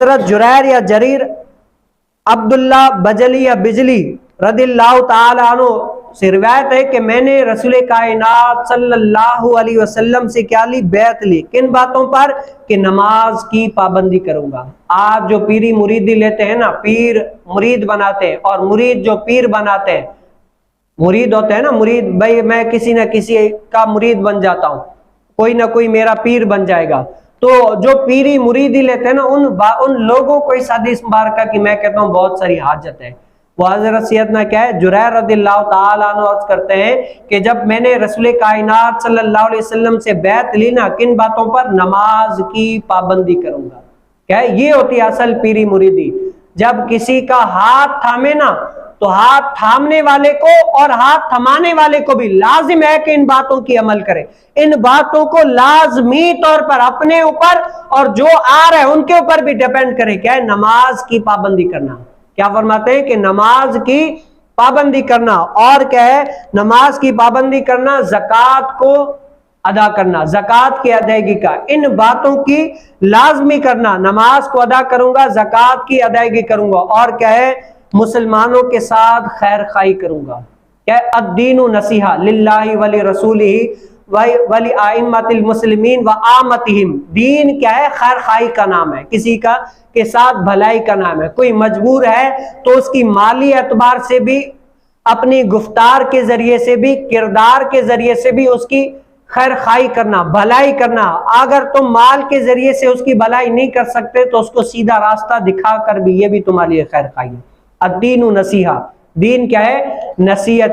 حضرت جریر یا جریر عبداللہ بجلی یا بجلی رضی اللہ تعالیٰ عنہ سے روایت ہے کہ میں نے رسول کائنات صلی اللہ علیہ وسلم سے کیا لی؟ بیعت لی۔ کن باتوں پر؟ کہ نماز کی پابندی کروں گا۔ آج جو پیری مریدی لیتے ہیں نا، پیر مرید بناتے ہیں، اور مرید جو پیر بناتے ہیں، مرید ہوتے ہیں نا، مرید بھائی میں کسی نہ کسی کا مرید بن جاتا ہوں، کوئی نہ کوئی میرا پیر بن جائے گا۔ تو جو پیری مریدی لیتے ہیں نا، ان لوگوں کو اس حدیث مبارکہ کی میں کہتا ہوں بہت ساری حاجت ہے۔ وہ حضرت سیدنا کیا ہے، جریر رضی اللہ تعالیٰ عنہ عرض کرتے ہیں کہ جب میں نے رسول کائنات صلی اللہ علیہ وسلم سے بیعت لی نا، کن باتوں پر؟ نماز کی پابندی کروں گا۔ کیا ہے؟ یہ ہوتی ہے اصل پیری مریدی۔ جب کسی کا ہاتھ تھامے نا، تو ہاتھ تھامنے والے کو اور ہاتھ تھمانے والے کو بھی لازم ہے کہ ان باتوں کی عمل کرے، ان باتوں کو لازمی طور پر اپنے اوپر اور جو آ رہے ہیں ان کے اوپر بھی ڈیپینڈ کرے۔ کیا ہے؟ نماز کی پابندی کرنا۔ کیا فرماتے ہیں کہ نماز کی پابندی کرنا، اور کیا ہے؟ نماز کی پابندی کرنا، زکوٰۃ کو ادا کرنا، زکوٰۃ کی ادائیگی کا، ان باتوں کی لازمی کرنا۔ نماز کو ادا کروں گا، زکوٰۃ کی ادائیگی کروں گا، اور کیا ہے؟ مسلمانوں کے ساتھ خیر خواہی کروں گا۔ کیا ہے؟ الدین نصیحہ للہ ولی رسولہ ولی ائمۃ المسلمین و عامتہم۔ دین کیا ہے؟ خیر خواہی کا نام ہے، کسی کا کے ساتھ بھلائی کا نام ہے۔ کوئی مجبور ہے تو اس کی مالی اعتبار سے بھی، اپنی گفتار کے ذریعے سے بھی، کردار کے ذریعے سے بھی اس کی خیر خواہی کرنا، بھلائی کرنا۔ اگر تم مال کے ذریعے سے اس کی بھلائی نہیں کر سکتے تو اس کو سیدھا راستہ دکھا کر بھی، یہ بھی تمہارے لیے خیر خواہی ہے۔ الدین نصیحہ، دین کیا ہے؟ نصیحت۔